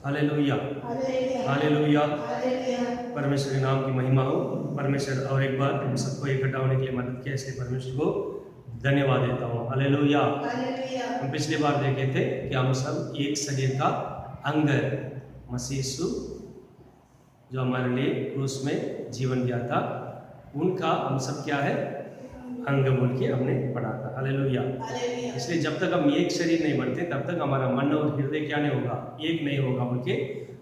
Hallelujah, hallelujah. परमेश्वर के नाम की महिमा हो। परमेश्वर और एक बार हम सबको इकट्ठा होने के लिए मदद किया, इसलिए परमेश्वर को धन्यवाद देता हूँ। हालेलुया। हम पिछली बार देखे थे कि हम सब एक शरीर का अंग है। मसीह यीशु जो हमारे लिए क्रूस में जीवन दिया था, उनका हम सब क्या है, अंग बोल के हमने पढ़ा था। हालेलुया। इसलिए जब तक हम एक शरीर नहीं बनते तब तक हमारा मन और हृदय क्या नहीं होगा, एक नहीं होगा बोल के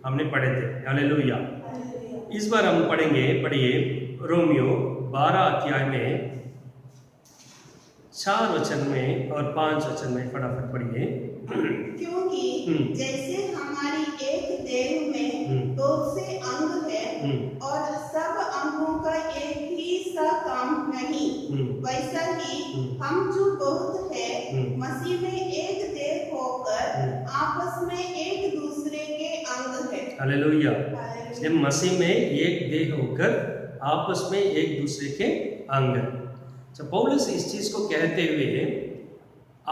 हमने पढ़े थे। हालेलुया। इस बार हम पढ़िए रोमियो 12 अध्याय में 4 वचन में और 5 वचन में फटाफट पढ़िए। क्योंकि जैसे हमारी एक देह में बहुत से अंग है और सब अंगों का एक ही सा काम नहीं, वैसा ही हम जो बहुत है मसीह में एक देह होकर आपस में एक दूसरे के अंग है। हालेलुया। इसलिए मसीह में एक देह होकर आपस में एक दूसरे के अंग। तो पौलुस इस चीज को कहते हुए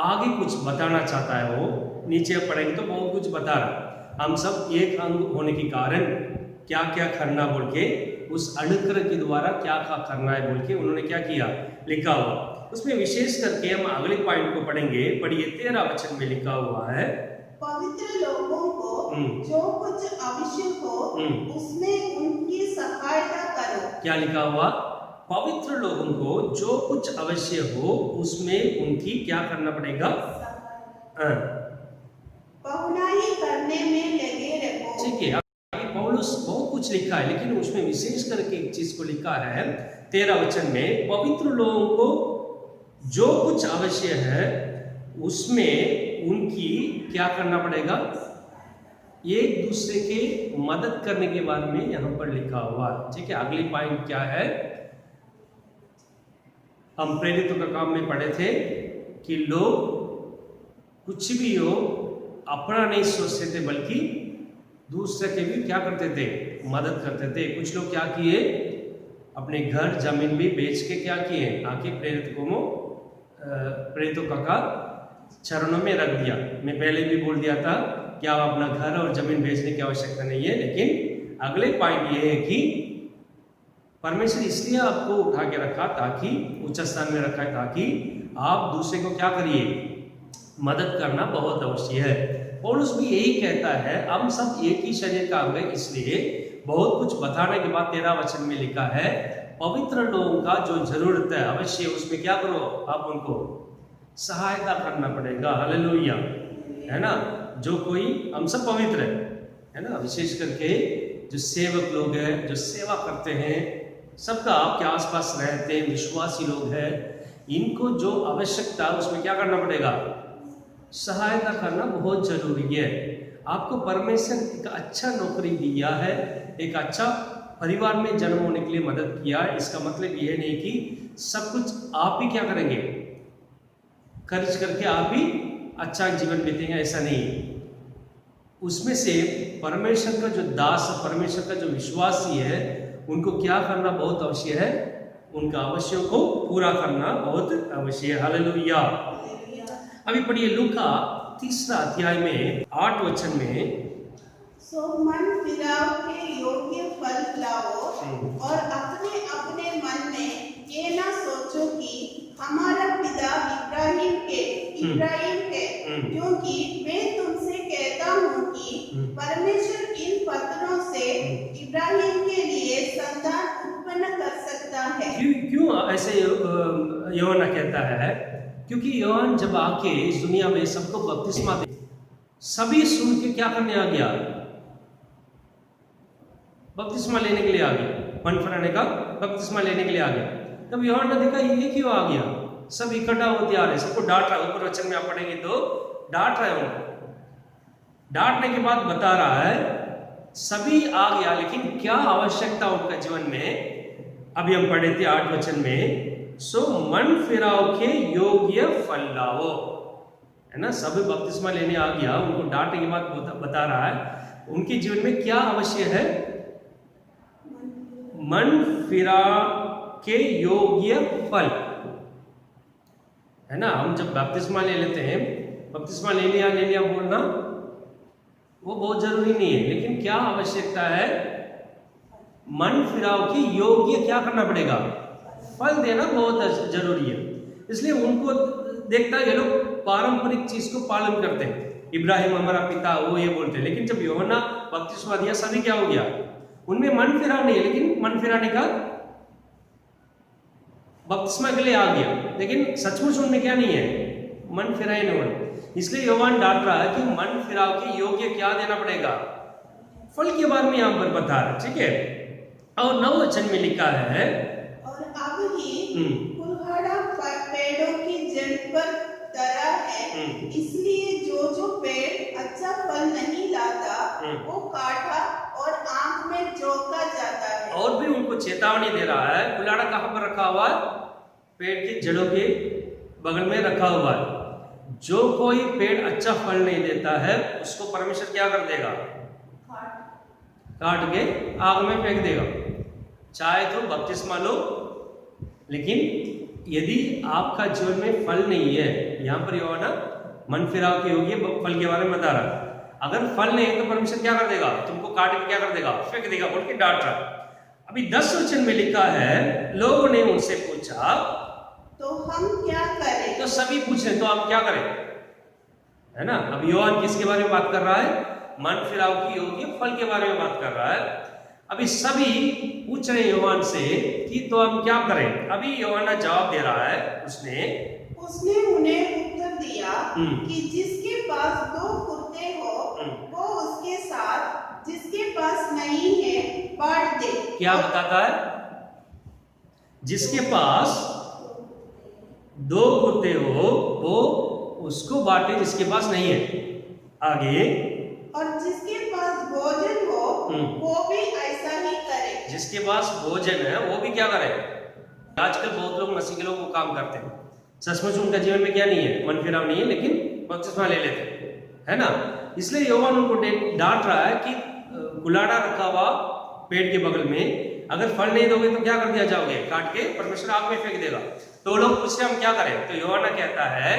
आगे कुछ बताना चाहता है। वो नीचे पढ़ेंगे तो बहुत कुछ बता रहा, हम सब एक अंग होने के कारण क्या क्या करना बोल के, उस अनुग्रह के द्वारा क्या क्या करना है बोल के उन्होंने क्या किया, लिखा हुआ। उसमें विशेष करके हम अगले पॉइंट को पढ़ेंगे। पढ़िए 13 वचन में लिखा हुआ है, पवित्र लोगों को जो कुछ आवश्यक हो उसमें उनकी सहायता करो। क्या लिखा हुआ, पवित्र लोगों को जो कुछ अवश्य हो उसमें उनकी क्या करना पड़ेगा, पहुनाई करने में लगे रहो। ठीक है। आगे पौलुस बहुत कुछ लिखा है, लेकिन उसमें विशेष करके एक चीज को लिखा है 13 वचन में, पवित्र लोगों को जो कुछ अवश्य है उसमें उनकी क्या करना पड़ेगा, एक दूसरे के मदद करने के बारे में यहाँ पर लिखा हुआ। ठीक है। अगली पॉइंट क्या है, हम प्रेरितों का काम में पढ़े थे कि लोग कुछ भी हो अपना नहीं सोचते थे, बल्कि दूसरे के भी क्या करते थे, मदद करते थे। कुछ लोग क्या किए, अपने घर जमीन भी बेच के क्या किए, आके प्रेरितों का चरणों में रख दिया। मैं पहले भी बोल दिया था कि आप अपना घर और जमीन बेचने की आवश्यकता नहीं है, लेकिन अगले पॉइंट ये है कि परमेश्वर इसलिए आपको उठा के रखा, ताकि उच्च स्थान में रखा है, ताकि आप दूसरे को क्या करिए, मदद करना बहुत आवश्यक है। पौलुस भी यही कहता है, हम सब एक ही शरीर का अंग है। इसलिए बहुत कुछ बताने के बाद 13 वचन में लिखा है, पवित्र लोगों का जो जरूरत है अवश्य, उसमें क्या करो, आप उनको सहायता करना पड़ेगा। हालेलुया, है ना। जो कोई, हम सब पवित्र है ना, विशेष करके जो सेवक लोग हैं, जो सेवा करते हैं, सबका आपके आसपास रहते हैं विश्वासी लोग हैं, इनको जो आवश्यकता उसमें क्या करना पड़ेगा, सहायता करना बहुत जरूरी है। आपको परमेश्वर एक अच्छा नौकरी दिया है, एक अच्छा परिवार में जन्म होने के लिए मदद किया है। इसका मतलब ये नहीं कि सब कुछ आप ही क्या करेंगे, खर्च करके आप ही अच्छा जीवन बीतेंगे, ऐसा नहीं। उसमें से परमेश्वर का जो दास, परमेश्वर का जो विश्वासी है, उनको क्या करना बहुत आवश्यक है, उनका आवश्यक को पूरा करना बहुत आवश्यक है। हालेलुया। अभी पढ़िए लूका 3 अध्याय में 8 वचन में, सो मन फिराव के योग्य फल लाओ और अपने अपने मन में ये ना सोचो कि हमारा पिता इब्राहिम है, क्योंकि मैं तुमसे कहता हूँ कि परमेश्वर इन पत्थरों से इब्राहिम के लिए संतान उत्पन्न कर सकता है। क्यों ऐसे यूहन्ना कहता है, क्योंकि यूहन्ना जब आके इस दुनिया में सबको बपतिस्मा दे, सभी सुन के क्या करने आ गया, बपतिस्मा लेने के लिए आ गया, मन फिराने का बपतिस्मा लेने के लिए आ गया। तब यूहन्ना देखा ये क्यों आ गया, सब इकट्ठा होते आ रहे, सबको डांट रहा है। ऊपर वचन में आप पढ़ेंगे तो डांट रहे हैं उनको। डांटने के बाद बता रहा है सभी आ गया, लेकिन क्या आवश्यकता उनका जीवन में, अभी हम पढ़े थे 8 वचन में, सो मन फिराव के योग्य फल लाओ, है ना। सब बपतिस्मा लेने आ गया, उनको डांटने के बाद बता रहा है उनके जीवन में क्या आवश्यक है, मन फिरा के योग्य फल, है ना। हम जब बपतिस्मा ले लेते हैं, बपतिस्मा ले लिया बोलना वो बहुत जरूरी नहीं है, लेकिन क्या आवश्यकता है, मन फिराव के योग्य क्या करना पड़ेगा, फल देना बहुत जरूरी है। इसलिए उनको देखता है ये लोग पारंपरिक चीज को पालन करते हैं, इब्राहिम हमारा पिता, वो ये बोलते हैं। लेकिन जब यूहन्ना बपतिस्मा दिया, सभी क्या हो गया, उनमें मन फिराव नहीं है, लेकिन मन फिराने का बपतिस्मा के लिए आ गया, लेकिन सचमुच उनमें क्या नहीं है, मन फिराए नहीं होने। इसलिए यूहन्ना डांट रहा है कि मन फिराव के योग्य क्या देना पड़ेगा, फल के बारे में यहां पर बता रहा है, ठीक है। और 9 वचन में लिखा है, और अब ही कुल्हाड़ा पेड़ों की जड़ पर धरा है, इसलिए जो पेड़ अच्छा फल नहीं लाता वो काटा और आंख में झोंका जाता है। और भी उनको चेतावनी दे रहा है। कुल्हाड़ा कहां पर रखा हुआ है, पेड़ की जड़ों के बगल में रखा हुआ है। जो कोई पेड़ अच्छा फल नहीं देता है उसको परमेश्वर क्या कर देगा, काट के आग में फेंक देगा। चाहे तो बपतिस्मा लो, लेकिन यदि आपका जीवन में फल नहीं है, यहाँ पर यूहन्ना मन फिराव के योग्य फल के बारे में बता रहा है। अगर फल नहीं है तो परमेश्वर क्या कर देगा, तुमको काट के क्या कर देगा, फेंक देगा, बोल के डांट रहा। अभी 10 वचन में लिखा है, लोगों ने उनसे पूछा तो हम क्या करें। तो सभी पूछे तो हम क्या करें, है ना। अब यूहन्ना किसके बारे में बात कर रहा है, मन फिराव की योग्य फल के बारे में बात कर रहा है। अभी सभी पूछ रहे यूहन्ना से कि तो हम क्या करें। अभी यूहन्ना जवाब दे रहा है, उसने उन्हें उत्तर दिया कि जिसके पास 2 कुत्ते हो वो उसके साथ, जिसके पास नहीं है बांट दे। क्या बताता है, जिसके पास 2 कुत्ते हो वो उसको बांटे, जिसके पास नहीं है। आगे, और जिसके पास भोजन हो वो भी ऐसा ही करे। जिसके पास भोजन है वो भी क्या करे। आजकल बहुत लोग मसीह के लोग वो काम करते हैं, सचमुच उनका जीवन में क्या नहीं है, मन फिराव नहीं है, लेकिन बपतिस्मा ले लेते हैं, है ना। इसलिए यूहन्ना उनको डांट रहा है कि कुल्हाड़ा रखा हुआ पेड़ के बगल में, अगर फल नहीं दोगे तो क्या कर दिया जाओगे, काट के परमेश्वर आग में फेंक देगा। तो लोग पूछते हम क्या करें, तो यूहन्ना कहता है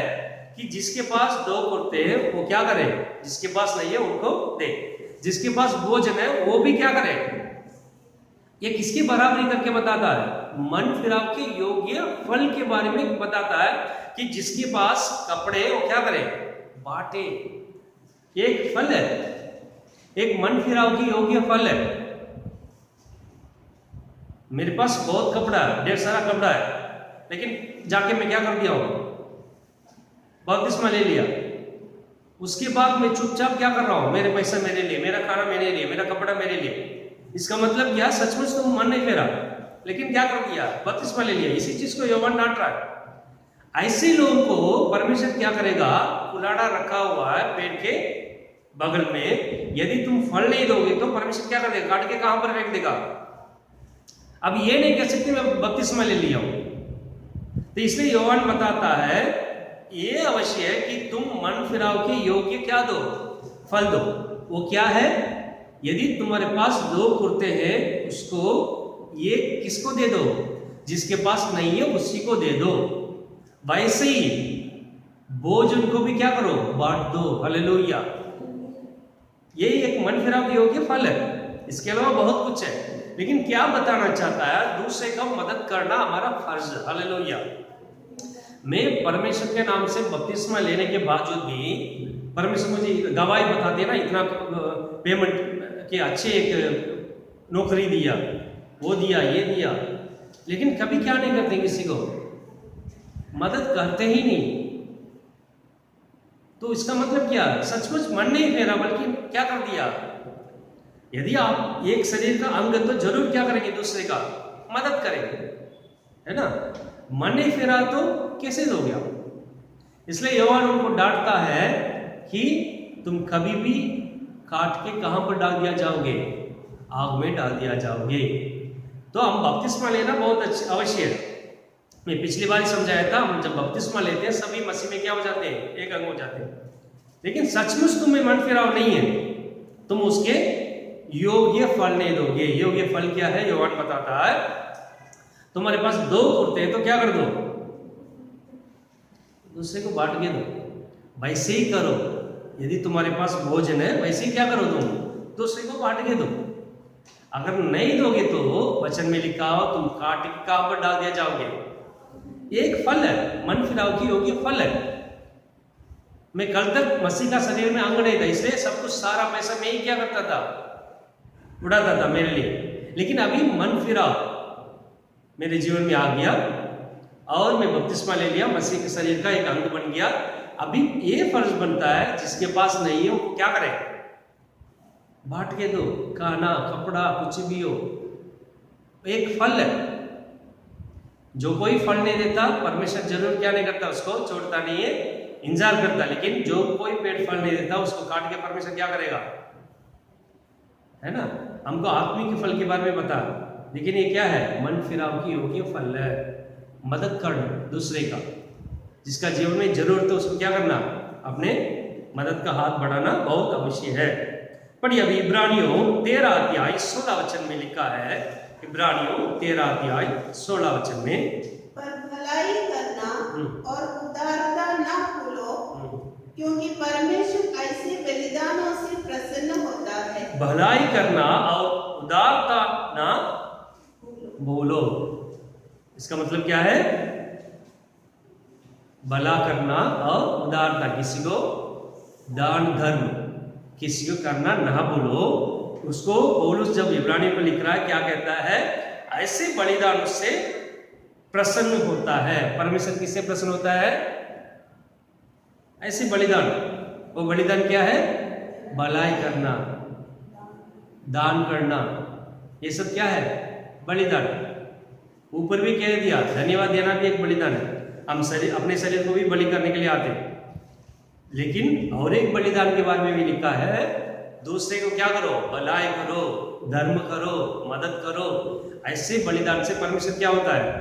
कि जिसके पास 2 कुत्ते हैं वो क्या करे, जिसके पास नहीं है उनको दे। जिसके पास भोजन है वो भी क्या करे। ये किसकी बराबरी करके बताता है, मन फिराव के योग्य फल के बारे में बताता है कि जिसके पास कपड़े वो क्या करे, बांटे। एक फल है, एक मन फिराव की योग्य फल है। मेरे पास बहुत कपड़ा है, ढेर सारा कपड़ा है, लेकिन जाके मैं क्या कर दिया हूं, बपतिस्मा ले लिया। उसके बाद मैं चुपचाप क्या कर रहा हूं, मेरे पैसा मेरे लिए, मेरा खाना मेरे लिए, मेरा कपड़ा मेरे लिए। इसका मतलब क्या, सचमुच तुम मन नहीं फेरा, लेकिन क्या कर दिया, बपतिस्मा ले लिया। इसी चीज को यूहन्ना डांट रहा है। ऐसे लोगों को परमेश्वर क्या करेगा, कुल्हाड़ा रखा हुआ है पेड़ के बगल में, यदि तुम फल नहीं दोगे तो परमेश्वर क्या कर देगा, काट के कहां पर फेंक देगा। अब ये नहीं कह सकते मैं बपतिस्मा ले लिया हूं। तो इसलिए यूहन्ना बताता है ये अवश्य है कि तुम मन फिराव के योग्य क्या दो, फल दो। वो क्या है, यदि तुम्हारे पास 2 कुत्ते हैं उसको ये किसको दे दो, जिसके पास नहीं है उसी को दे दो। वैसे ही भोजन को भी क्या करो, बांट दो। हालेलुया। ये एक मन फिराव के योग्य फल है। इसके अलावा बहुत कुछ है, लेकिन क्या बताना चाहता है, दूसरे का मदद करना हमारा फर्ज है। हालेलुया। मैं परमेश्वर के नाम से बपतिस्मा लेने के बावजूद भी परमेश्वर मुझे गवाही बताते ना, इतना पेमेंट के अच्छे एक नौकरी दिया, वो दिया, ये दिया, लेकिन कभी क्या नहीं करते, किसी को मदद करते ही नहीं। तो इसका मतलब क्या, सचमुच मन नहीं फेरा, बल्कि क्या कर दिया। यदि आप एक शरीर का अंग तो जरूर क्या करेंगे, दूसरे का मदद करेंगे, है ना। मन नहीं फेरा तो कैसे दोगे आप। इसलिए यूहन्ना उनको डांटता है कि तुम कभी भी काट के कहां पर डाल दिया जाओगे, आग में डाल दिया जाओगे। तो हम बपतिस्मा लेना बहुत अवश्य है। मैं पिछली बार ही समझाया था, हम जब बपतिस्मा लेते हैं सभी मसीह में क्या हो जाते हैं, एक अंग हो जाते हैं। लेकिन सचमुच तुम्हें मन फिराव नहीं है, तुम उसके योग्य फल नहीं दोगे। योग्य फल क्या है, यूहन्ना बताता है, तुम्हारे पास 2 कुत्ते हैं तो क्या कर दो, दूसरे को बांट के दो। वैसे ही करो, यदि तुम्हारे पास भोजन है वैसे ही क्या करो तुम दूसरे को बांट के दो। अगर नहीं दोगे तो वचन में लिखा हो तुम काट के कहां पर डाल दिया जाओगे। एक फल है, मन फिराव की योग्य फल है। मैं कल तक मसीह का शरीर में अंग नहीं था, इसलिए सब कुछ सारा पैसा मैं ही क्या करता था, उड़ाता था मेरे लिए। लेकिन अभी मन फिराव मेरे जीवन में आ गया और मैं बपतिस्मा ले लिया, मसीह के शरीर का एक अंग बन गया। अभी ये फर्ज बनता है जिसके पास नहीं है वो क्या करे, बांट के दो। खाना कपड़ा कुछ भी हो, एक फल है। जो कोई फल नहीं देता परमेश्वर जरूर क्या नहीं करता, उसको छोड़ता नहीं है, इंतजार करता। लेकिन जो कोई पेड़ फल नहीं देता उसको काट के परमेश्वर क्या करेगा, है ना। हमको आत्मिक फल के बारे में बता, लेकिन ये क्या है, मन फिराव की योग्य फल है। मदद करना दूसरे का, जिसका जीवन में जरूरत है उसको क्या करना, अपने मदद का हाथ बढ़ाना बहुत अवश्य है। पढ़िए अभी इब्रानियों 13 अध्याय 16 वचन में लिखा है, इब्रानियों 13 अध्याय 16 वचन में, पर भलाई करना और उदारता न भूलो, क्योंकि परमेश्वर ऐसे बलिदानों से प्रसन्न होता है। भलाई करना और उदारता ना भूलो, इसका मतलब क्या है, भला करना और उदारता, किसी को दान धर्म किसी को करना ना भूलो। उसको पौलुस जब इब्रानियों को लिख रहा है क्या कहता है, ऐसे बलिदान उससे प्रसन्न होता है। परमेश्वर किससे प्रसन्न होता है, ऐसे बलिदान। वो बलिदान क्या है, भलाई करना, दान करना, ये सब क्या है, बलिदान। ऊपर भी कह दिया धन्यवाद देना भी एक बलिदान है। हम अपने शरीर को भी बलि करने के लिए आते हैं, लेकिन और एक बलिदान के बारे में भी लिखा है, दूसरे को क्या करो, भलाई करो, धर्म करो, मदद करो। ऐसे बलिदान से परमेश्वर क्या होता है,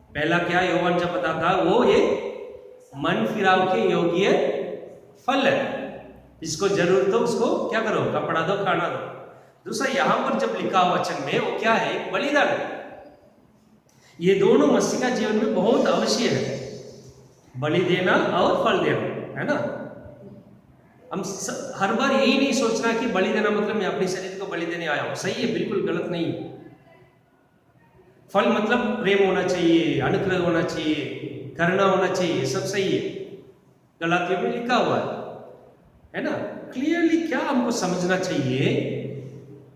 पहला क्या योहान जब बताता वो ये मन फिराव के योग्य फल है, जिसको जरूरत हो उसको क्या करो, कपड़ा दो, खाना दो। दूसरा यहां पर जब लिखा वचन में वो क्या है, एक बलिदान है। ये दोनों मसीह का जीवन में बहुत अवश्य है, बलि देना और फल देना, है ना। हम हर बार यही नहीं सोचना कि बलि देना मतलब मैं अपने शरीर को बलि देने आया हूं, सही है, बिल्कुल गलत नहीं है। फल मतलब प्रेम होना चाहिए, अनुग्रह होना चाहिए, करुणा होना चाहिए, सब सही है, गलातियों में लिखा हुआ है ना। क्लियरली क्या हमको समझना चाहिए,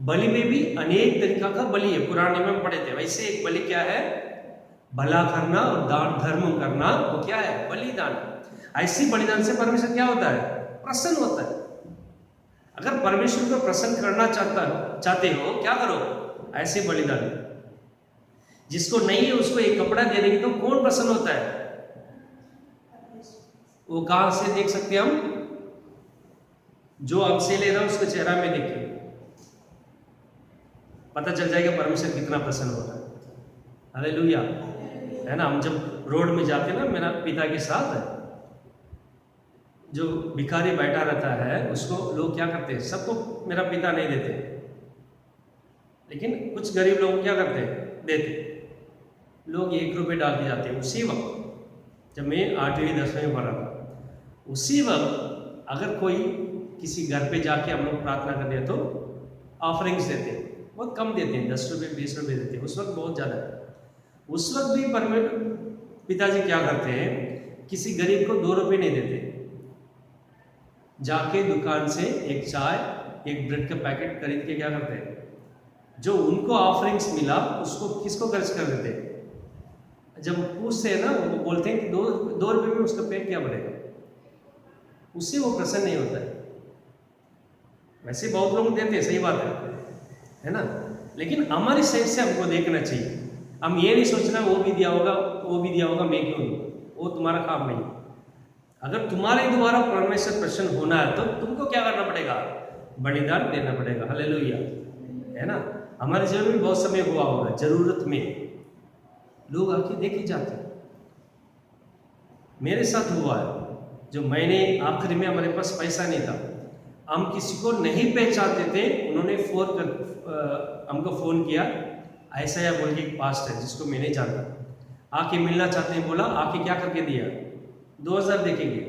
बलि में भी अनेक तरीका का बलि है, पुराने में पढ़े थे। वैसे एक बलि क्या है, भला करना और दान धर्म करना, वो क्या है, बलिदान। ऐसी बलिदान से परमेश्वर क्या होता है, प्रसन्न होता है। अगर परमेश्वर को प्रसन्न करना चाहते हो, क्या करो, ऐसे बलिदान। जिसको नहीं है उसको एक कपड़ा दे देंगे तो कौन प्रसन्न होता है, वो कहां से देख सकते हैं हम, जो हमसे ले रहा है उसको चेहरा में देखे पता चल जाएगा परमेश्वर कितना प्रसन्न होता है। हालेलुया, है ना। हम जब रोड में जाते हैं ना, मेरा पिता के साथ है, जो भिखारी बैठा रहता है उसको लोग क्या करते हैं, सबको मेरा पिता नहीं देते, लेकिन कुछ गरीब लोग क्या करते हैं, देते। लोग 1 रुपये डाल के जाते हैं। उसी वक्त जब मैं 8वीं 10वीं में पढ़ा था, उसी वक्त अगर कोई किसी घर पे जाके हम लोग प्रार्थना करते हैं तो ऑफरिंग्स देते हैं, बहुत कम देते हैं, 10 रुपये 20 रुपये देते हैं। उस वक्त बहुत ज़्यादा है। उस वक्त भी पिताजी क्या करते हैं, किसी गरीब को 2 रुपये नहीं देते, जाके दुकान से एक चाय एक ब्रेड का पैकेट खरीद के क्या करते हैं, जो उनको ऑफरिंग्स मिला उसको किसको खर्च कर देते हैं। जब पूछते हैं ना, वो बोलते हैं कि 2 रुपये में उसका पेट क्या भरेगा, उससे वो प्रसन्न नहीं होता है। वैसे बहुत लोग देते हैं, सही बात है ना। लेकिन हमारी साइड से हमको देखना चाहिए, हम ये नहीं सोचना वो भी दिया होगा, वो भी दिया होगा, मैं क्यों नहीं, वो तुम्हारा काम नहीं। अगर तुम्हारे द्वारा परमेश्वर प्रसन्न होना है तो तुमको क्या करना पड़ेगा, बलिदान देना पड़ेगा। हालेलुया, है ना। हमारे जीवन में बहुत समय हुआ होगा, जरूरत में लोग आके देखे जाते हैं। मेरे साथ हुआ है, जो महीने आखिरी में हमारे पास पैसा नहीं था, हम किसी को नहीं पहचानते थे, उन्होंने हमको फ़ोन किया, ऐसा या बोल के एक पास्ट है जिसको मैं नहीं जानता, आके मिलना चाहते हैं, बोला आके क्या करके दिया, 2000 देखेंगे।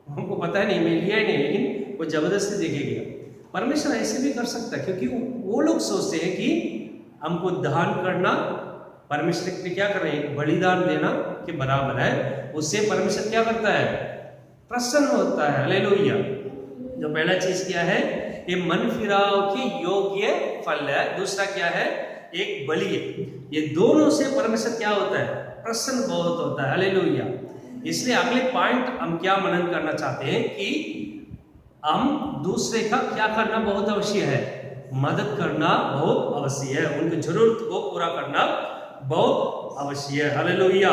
हमको पता है नहीं, मैं लिया ही नहीं, लेकिन वो जबरदस्ती देके गया। परमेश्वर ऐसे भी कर सकता है, क्योंकि वो लोग सोचते हैं कि हमको दान करना परमेश्वर के लिए क्या कर रहे हैं, बलिदान देना के बराबर है। उससे परमेश्वर क्या करता है, प्रसन्न होता है। हालेलुया। जो पहला चीज क्या है, ये मन फिराव के योग्य फल है। दूसरा क्या है, एक बलि है। ये दोनों से परमेश्वर क्या होता है, प्रसन्न बहुत होता है। हालेलुया। इसलिए अगले पॉइंट हम क्या मनन करना चाहते हैं कि हम दूसरे का क्या करना बहुत अवश्य है, मदद करना बहुत अवश्य है, उनकी जरूरत को पूरा करना बहुत अवश्य है। हालेलुया।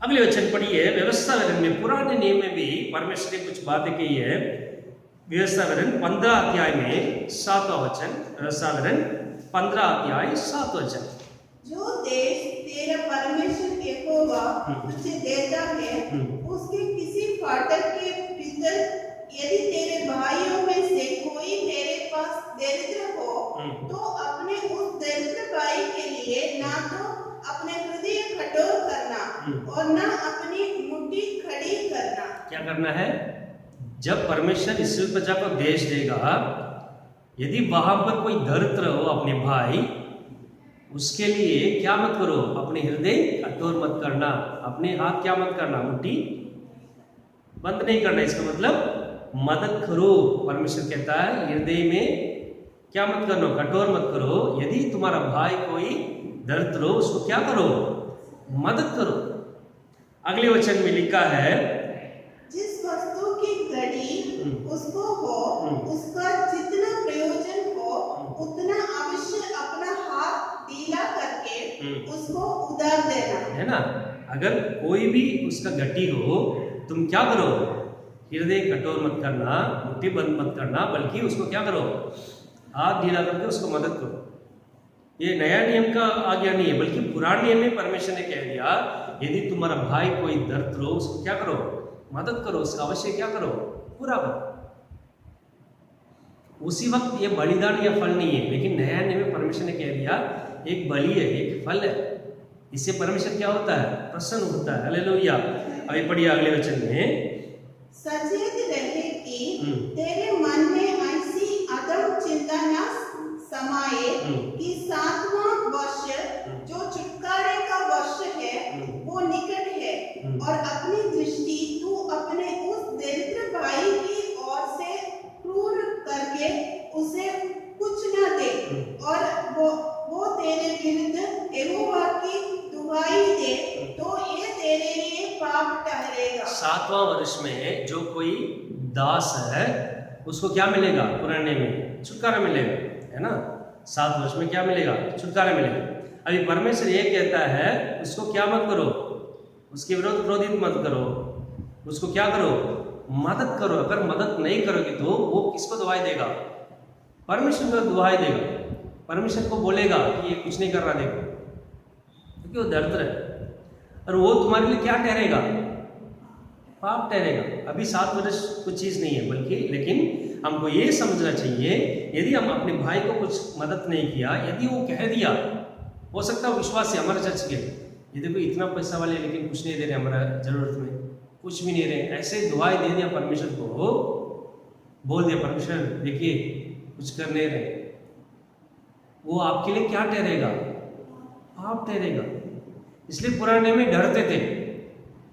अगले वचन पढ़िए, व्यवस्था वचन में पुराने नियम में भी परमेश्वर ने कुछ बातें कही है। व्यवस्था वचन 15 अध्याय में 7वां वचन, व्यवस्था वचन 15 अध्याय 7 वचन। जो देश तेरा परमेश्वर यहोवा तुझे देता है, उसके किसी फाटक के भीतर यदि तेरे भाइयों में से कोई तेरे पास दरिद्र हो, तो अपने उस दरिद्र भाई के लिए ना तो अपने हृदय कठोर करना और ना अपनी मुट्ठी खड़ी करना। क्या करना है, जब परमेश्वर इस्राएल प्रजा को देश देगा, यदि वहां पर कोई दरिद्र हो अपने भाई, उसके लिए क्या मत करो, अपने हृदय कठोर मत करना, अपने हाथ क्या मत करना, मुट्ठी बंद नहीं करना। इसका मतलब मदद करो। परमेश्वर कहता है हृदय में क्या मत करो, कठोर मत करो। यदि तुम्हारा भाई कोई दरिद्र हो, उसको क्या करो, मदद करो। अगले वचन में लिखा है, जिस वस्तु की घड़ी उसको हो, उसका जितना प्रयोजन हो, उतना अवश्य अपना हाथ ढीला करके उसको उधार देना। है ना। अगर कोई भी उसका घटी हो, तुम क्या करो, हृदय कठोर मत करना, मुट्ठी बंद मत करना, बल्कि उसको क्या करो, हाथ ढीला करके उसको मदद करो। ये नया नियम का आज्ञा नहीं है, बल्कि पुराने नियम में परमेश्वर ने कह दिया, यदि तुम्हारा भाई कोई दरिद्र हो, उसको क्या करो, मदद करो, उसका अवश्य क्या करो, पूरा करो। उसी वक्त ये बलिदान या फल नहीं है, लेकिन नया नियम में परमेश्वर ने कह दिया एक बलि है, एक फल है। इससे परमेश्वर क्या होता है, प्रसन्न होता है। हालेलुया। अभी पढ़िए अगले वचन में, सचेत रहे कि तेरे मन में ऐसी अदम चिंता न समाये कि 7वां वर्ष जो छुटकारे का वर्ष है वो निकट है, और अपनी दृष्टि तू अपने उस दरिद्र भाई की ओर से क्रूर करके उसे कुछ न दे, और वो तेरे विरुद्ध यहोवा की दुहाई दे, तो ये तेरे लिए पाप ठहरेगा। 7वां वर्ष में जो कोई दास है, उसको क्या मिलेगा, पुराने में छुटकारा मिलेगा, है ना। 7 वर्ष में क्या मिलेगा, छुटकारा मिलेगा। अभी परमेश्वर ये कहता है, उसको क्या मत करो, उसके विरुद्ध क्रोधित मत करो, उसको क्या करो, मदद करो। अगर मदद नहीं करोगे तो वो किसको दुहाई देगा, परमेश्वर को दुहाई देगा। परमेश्वर को बोलेगा कि ये कुछ नहीं कर रहा, देखो, क्योंकि वो दरिद्र है, और वो तुम्हारे लिए क्या ठहरेगा, पाप ठहरेगा। अभी 7 वर्ष कुछ चीज़ नहीं है, बल्कि लेकिन हमको ये समझना चाहिए, यदि हम अपने भाई को कुछ मदद नहीं किया, यदि वो कह दिया, हो सकता है विश्वास है हमारे चर्च के, ये देखो इतना पैसा वाले लेकिन कुछ नहीं दे रहे, हमारा जरूरत में कुछ भी नहीं रहे, ऐसे दुआएं दे दिया परमेश्वर को, बोल दिया परमेश्वर देखिए कुछ कर नहीं रहे, वो आपके लिए क्या ठहरेगा, पाप ठहरेगा। इसलिए पुराने में डरते थे,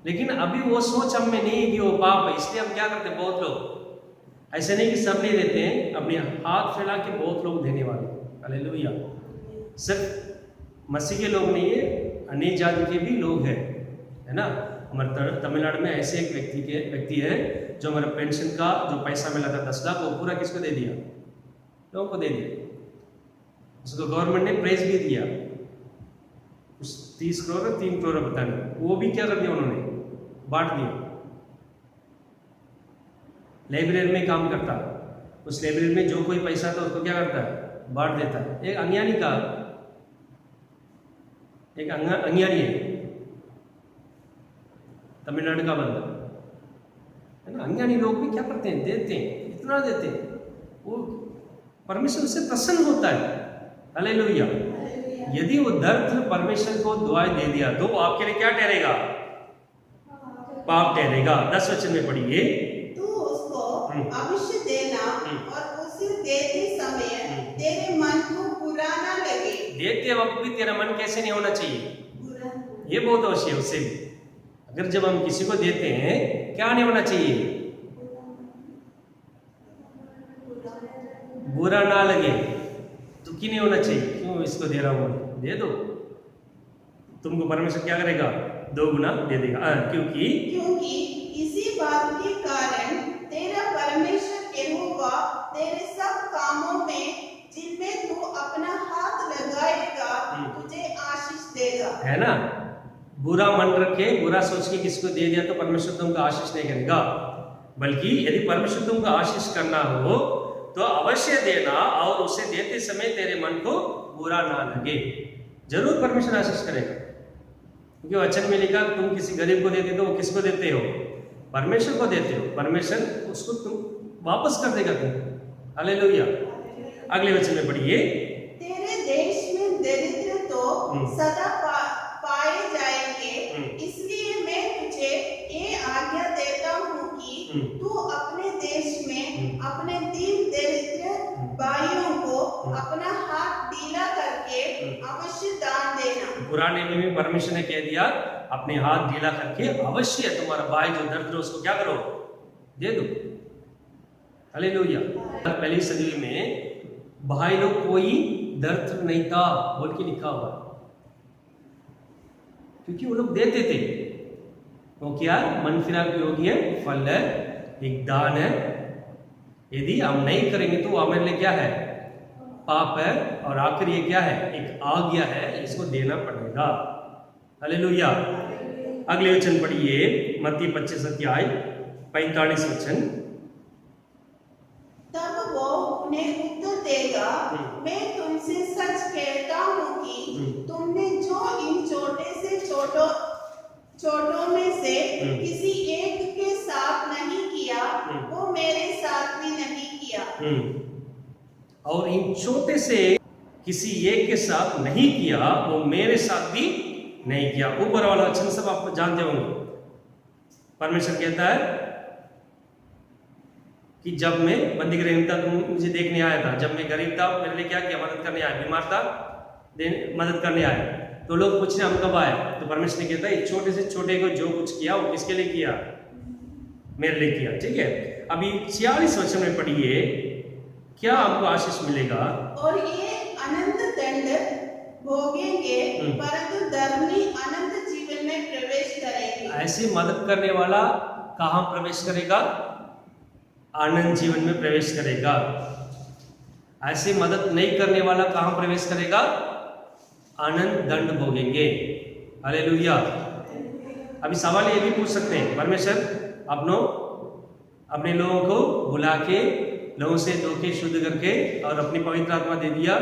लेकिन अभी वो सोच हम में नहीं कि वो पाप है, इसलिए हम क्या करते, बहुत लोग ऐसे नहीं कि सब नहीं देते हैं, अपने हाथ फैला के बहुत लोग देने वाले। हालेलुया। सिर्फ मसीह के लोग नहीं है, अन्य जाति के भी लोग हैं, है ना। हमारे तमिलनाडु में ऐसे एक व्यक्ति है जो हमारा पेंशन का जो पैसा मिला था 10 लाख, वो पूरा किसको दे दिया, लोगों को दे दिया। उसको गवर्नमेंट ने प्राइज भी दिया, उस 30 करोड़ 3 करोड़ पता नहीं, वो भी क्या कर दिया उन्होंने, बांट दिया। लाइब्रेरी में काम करता, उस लाइब्रेरी में जो कोई पैसा था उसको क्या करता है, बांट देता है। एक अंग्यानी का, एक अंग्यानी है, तमिलनाडु का बंदा है ना। अंग्यानी लोग भी क्या करते हैं, देते हैं, इतना देते हैं, वो परमेश्वर से प्रसन्न होता है। हालेलुया। यदि वो दरिद्र परमेश्वर को दुआएं दे दिया तो वो आपके लिए क्या ठहरेगा, पाप ठहरेगा। 10 वचन में पढ़िए, तू उसको अवश्य देना और उसे देते समय तेरे मन को बुरा ना लगे। देते वक्त भी तेरा मन कैसे नहीं होना चाहिए, बुरा ये बहुत अवश्य है। उससे भी अगर जब हम किसी को देते हैं क्या नहीं होना चाहिए, बुरा ना लगे, दुखी नहीं होना चाहिए। क्यों इसको दे रहा हूं, दे दो, तुमको परमेश्वर क्या करेगा, 2 गुना दे देगा। क्योंकि इसी बात के कारण तेरा परमेश्वर यहोवा तेरे सब कामों में जिनमें तू अपना हाथ लगाएगा तुझे आशीष देगा। है ना, बुरा मन रखे, बुरा सोच के किसी को दे दिया तो परमेश्वर तुमको आशीष नहीं करेगा, बल्कि यदि परमेश्वर तुमको आशीष करना हो तो अवश्य देना और उसे देते समय तेरे मन को बुरा ना लगे, जरूर परमेश्वर आशीष करेगा। क्योंकि वचन में लिखा तुम किसी गरीब को देते तो वो किसको देते हो, परमेश्वर को देते हो, परमेश्वर उसको तुम वापस कर देगा तुम। हालेलुया। अगले वचन में पढ़िए, तेरे देश में दरिद्र तो सदा पाए जाएंगे, इसलिए मैं तुझे ये आज्ञा देता हूँ कि तू अपने देश में अपने दीन दरिद्र भाइयों को अपना हाथ ढीला करके अवश्य दान देना। पुराने में परमेश्वर ने कह दिया अपने हाथ ढीला करके अवश्य तुम्हारा भाई जो दरिद्र उसको क्या करो, दे दो। हालेलुया। पहली सदी में भाई लोग कोई दरिद्र नहीं था बोल के लिखा हुआ, क्योंकि वो लोग देते थे। वो क्या मन फिरा योग्य फल है, एक दान है। यदि हम नहीं करेंगे तो वो हमारे लिए क्या है, पाप है, और आखिर ये क्या है, एक आज्ञा है, इसको देना पड़ेगा। हालेलुया। अगले वचन पढ़िए, मत्ती 25 अध्याय 45 वचन। तब वो उन्हें उत्तर देगा, मैं तुमसे सच कहता हूँ कि तुमने जो इन छोटे से छोटों में से किसी एक के साथ नहीं किया वो मेरे साथ भी नहीं किया। और इन छोटे से किसी एक के साथ नहीं किया वो मेरे साथ भी नहीं किया। ऊपर वाला वचन सब आप जानते होंगे। परमेश्वर कहता है कि जब मैं बंदी गृह में था तुम मुझे देखने आया था, जब मैं गरीब था मेरे लिए क्या किया, मदद करने आया, बीमार था मदद करने आया। तो लोग पूछ रहे हम कब आए, तो परमेश्वर ने कहता है छोटे से छोटे को जो कुछ किया वो किसके लिए किया, मेरे लिए किया। ठीक है, अभी 46 वचन में पढ़िए, क्या आपको आशीष मिलेगा। और ये अनंत दंड भोगेंगे परंतु धर्मी अनंत जीवन में प्रवेश करेंगे। ऐसे मदद करने वाला कहाँ प्रवेश करेगा, आनंद जीवन में प्रवेश करेगा। ऐसे मदद नहीं करने वाला कहाँ प्रवेश करेगा, आनंद दंड भोगेंगे। हालेलुया। अभी सवाल ये भी पूछ सकते हैं, परमेश्वर अपने लोगों को बुला के लोगों से धोखे शुद्ध करके और अपनी पवित्र आत्मा दे दिया,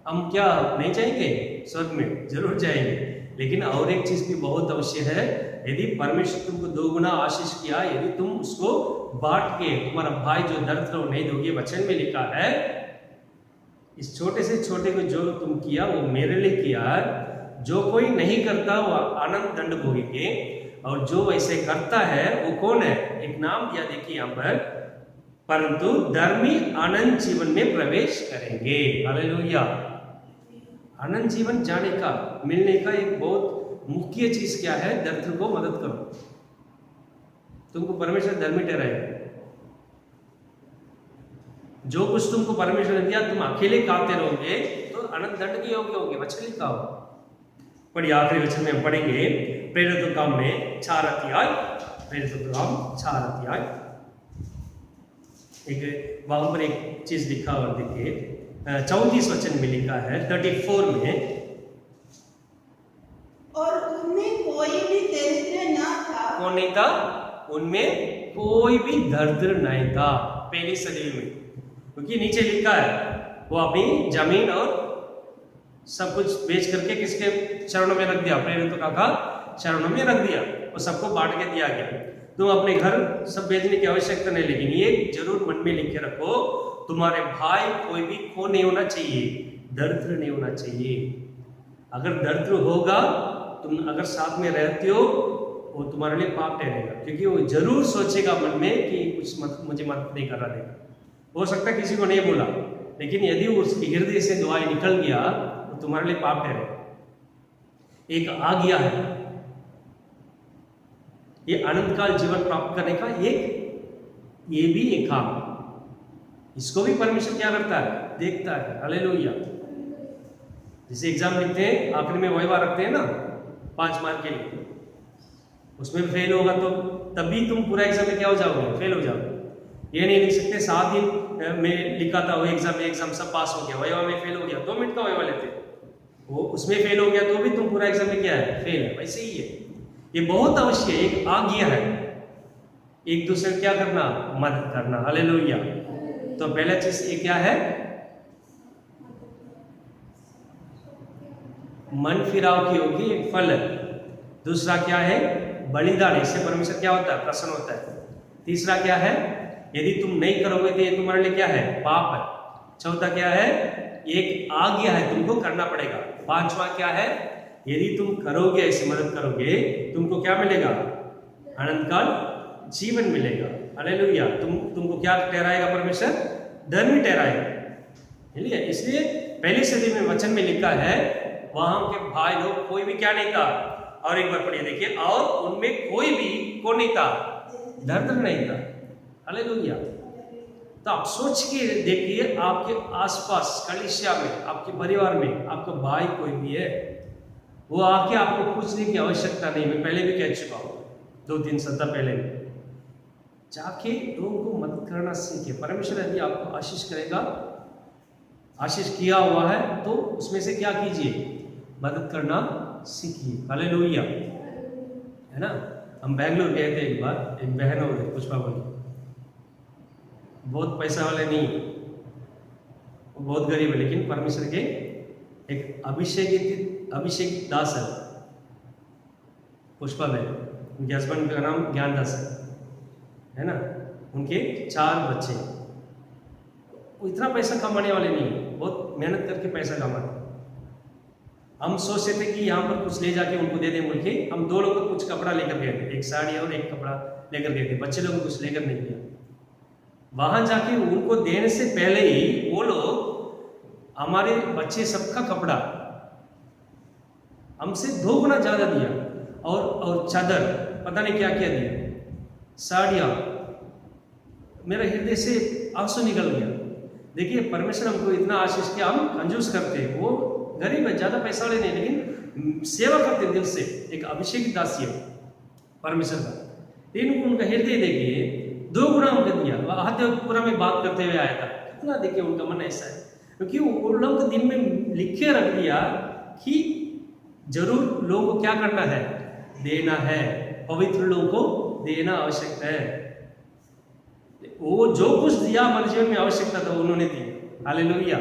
हम क्या नहीं जाएंगे स्वर्ग में, जरूर जाएंगे। लेकिन और एक चीज भी बहुत अवश्य है, यदि परमेश्वर तुमको 2 गुना आशीष किया, यदि तुम उसको बांट के तुम्हारा भाई जो दरिद्र हो नहीं दोगे, वचन में लिखा है इस छोटे से छोटे को जो तुम किया वो मेरे लिए किया, जो कोई नहीं करता वो आनंद दंड भोगेंगे, और जो वैसे करता है वो कौन है, एक नाम दिया देखिए यहाँ पर, परंतु धर्मी आनंद जीवन में प्रवेश करेंगे। हालेलुया। आनंद जीवन जाने का, मिलने का एक बहुत मुख्य चीज क्या है, दरिद्र को मदद करो, तुमको परमेश्वर धर्मी ठहराएगा। जो कुछ तुमको परमेश्वर ने दिया तुम अकेले खाते रहोगे तो अनंत दंड के योग्य होगे, वचन लिखा हो। पढ़िए आखिरी वचन में हम पढ़ेंगे प्रेरितों काम में 4 अध्याय, प्रेरितों काम 4 अध्याय। एक वहां पर एक चीज लिखा हुआ देखिए, 34 वचन में लिखा है 34 में, और उनमें कोई भी दरिद्र न था। कौन नहीं था, उनमें कोई भी दरिद्र नहीं था पहली सदी में, क्योंकि नीचे लिखा है वो अपनी जमीन और सब कुछ बेच करके किसके चरणों में रख दिया, प्रेरितों का चरणों में रख दिया, वो सबको बांट के दिया गया। तुम अपने घर सब बेचने की आवश्यकता नहीं, लेकिन ये जरूर मन में लिख के रखो, तुम्हारे भाई कोई भी खो नहीं होना चाहिए, दरिद्र नहीं होना चाहिए। अगर दरिद्र होगा, तुम अगर साथ में रहते हो वो तुम्हारे लिए पाप ठहरेगा, क्योंकि वो जरूर सोचेगा मन में कि कुछ मुझे मदद नहीं कर रहा देगा। हो सकता है किसी को नहीं बोला, लेकिन यदि उसके हृदय से दुआ निकल गया तो तुम्हारे लिए पाप ठहरेगा। एक आ गया है, ये अनंत काल जीवन प्राप्त करने का ये भी एक काम, इसको भी परमेश्वर क्या करता है, देखता है। हालेलुया। जैसे एग्जाम लिखते हैं, आखिर में वाइवा रखते हैं ना 5 मार्क के लिए, उसमें फेल होगा तो तब भी तुम पूरा एग्जाम में क्या हो जाओगे, फेल हो जाओगे। ये नहीं लिख सकते 7 दिन में लिखा था वो एग्जाम सब पास हो गया, वाइवा में फेल हो गया, 2 मिनट का वाइवा लेते, वो उसमें फेल हो गया तो भी तुम पूरा एग्जाम में क्या है, फेल है। वैसे ही है, ये बहुत अवश्य एक आ गया है, एक दूसरे को क्या करना, मदद करना। हालेलुया। तो पहला चीज ये क्या है, मन फिराव की होगी एक फल है। दूसरा क्या है, बलिदान, इससे परमेश्वर क्या होता है, प्रसन्न होता है। तीसरा क्या है, यदि तुम नहीं करोगे तो ये तुम्हारे लिए क्या है, पाप है। चौथा क्या है, एक आ गया है, तुमको करना पड़ेगा। पांचवा क्या है, यदि तुम करोगे, ऐसी मदद करोगे, तुमको क्या मिलेगा, अनंत काल जीवन मिलेगा। हालेलुया। तुमको क्या ठहराएगा परमेश्वर, धर्मी ठहराएगा। इसलिए पहली सदी में वचन में लिखा है, वहां के भाई लोग कोई भी क्या नहीं था, और एक बार पढ़िए देखिए, और उनमें कोई भी कौन नहीं था, दरिद्र नहीं था। हालेलुया। तो आप सोच के देखिए, आपके आसपास कलीसिया में, आपके परिवार में आपका भाई कोई भी है, वो आके आपको पूछने की आवश्यकता नहीं, मैं पहले भी कह चुका हूं 2-3 सप्ताह पहले, जाके लोगों को मदद करना सीखे। परमेश्वर यदि आपको आशीष करेगा, आशीष किया हुआ है तो उसमें से क्या कीजिए, मदद करना सीखिए। हालेलुया, है ना। हम बेंगलोर गए थे एक बार, एक बहन हो गई पुष्पा बोली, बहुत पैसा वाले नहीं, वो बहुत गरीब है, लेकिन परमेश्वर के एक अभिषेक दास है पुष्पा बहन, उनके हस्बैंड का नाम ज्ञान दास है ना। उनके 4 बच्चे, वो इतना पैसा कमाने वाले नहीं, बहुत मेहनत करके पैसा कमाते। हम सोचते थे कि यहाँ पर कुछ ले जाके उनको दे दें बोल के, हम 2 लोग कुछ कपड़ा लेकर गए थे, एक साड़ी और एक कपड़ा लेकर गए थे, बच्चे लोगों को कुछ लेकर नहीं गया। वहां जाके उनको देने से पहले ही वो लोग हमारे बच्चे सबका कपड़ा हमसे 2 गुना ज्यादा दिया, और चादर पता नहीं क्या क्या दिया, साड़ियां। मेरा हृदय से आंसू निकल गया। देखिए, परमेश्वर हमको इतना आशीष किया, हम कंजूस करते हैं, वो गरीब है, ज्यादा पैसा वाले नहीं, लेकिन सेवा करते दिल से, एक अभिषेक दासी है परमेश्वर का। लेकिन उनका हृदय देखिए, 2 गुना उनको दिया। पूरा में बात करते हुए आया था, कितना देखिए उनका मन ऐसा है, क्योंकि वो लोग दिन में लिखे रख दिया कि जरूर लोगों को क्या करना है, देना है, पवित्र लोगों को देना आवश्यक है। वो जो कुछ दिया हमारे जीवन में आवश्यकता था उन्होंने दी। हालेलुया।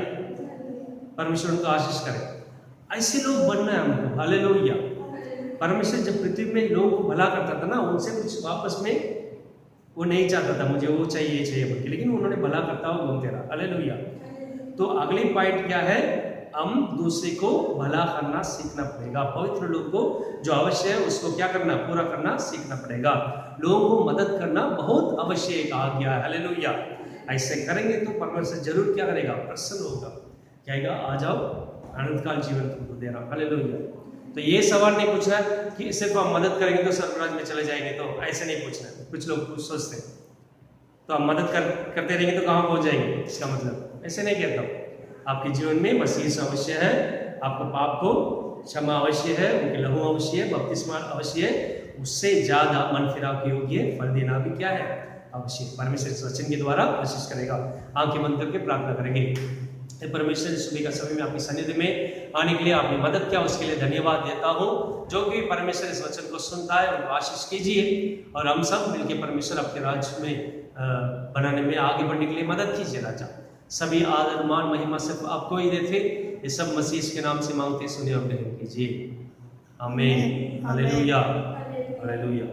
परमेश्वर उनको आशीष करे। ऐसे लोग बनना है हमको। हालेलुया। परमेश्वर जब पृथ्वी में लोगों को भला करता था ना, उनसे कुछ वापस में वो नहीं चाहता था, मुझे वो चाहिए ये चाहिए बोल के, लेकिन उन्होंने भला करता हुआ घूमते रहा। हालेलुया। तो अगली पॉइंट क्या है, हम दूसरे को भला करना सीखना पड़ेगा। पवित्र लोग को जो अवश्य है उसको क्या करना, पूरा करना सीखना पड़ेगा। लोगों को मदद करना बहुत अवश्य कहा गया है। हालेलुया। ऐसे करेंगे तो परमेश्वर जरूर क्या करेगा, प्रसन्न होगा, कहेगा आ जाओ, अनंत काल जीवन तुमको दे रहा। हालेलुया। तो ये सवाल नहीं पूछना कि सिर्फ हम मदद करेंगे तो स्वर्गराज में चले जाएंगे, तो ऐसे नहीं पूछना। कुछ लोग सोचते हैं तो हम मदद करते रहेंगे तो कहाँ पहुंच जाएंगे, इसका मतलब ऐसे नहीं कहता हूँ। आपके जीवन में मसीह अवश्य है, आपको पाप को क्षमा अवश्य है, उनके लहू अवश्य है, बपतिस्मा अवश्य है, उससे ज्यादा मन फिराव के योग्य फल देना भी क्या है, अवश्य। परमेश्वर इस वचन के द्वारा आशीष करेगा। आंखें बंद करके प्रार्थना करेंगे। परमेश्वर सुबह का समय में आपकी सन्निधि में आने के लिए आपने मदद किया, उसके लिए धन्यवाद देता हूँ। जो कि परमेश्वर इस वचन को सुनता है उनको आशीष कीजिए, और हम सब मिलकर परमेश्वर आपके राज्य में बनाने में आगे बढ़ने के लिए मदद कीजिए राजा। सभी आदर मान महिमा सिर्फ आपको ही देते, ये सब मसीह के नाम से मांगते, सुनिए और ग्रहण कीजिए। आमीन। हालेलुया। हालेलुया।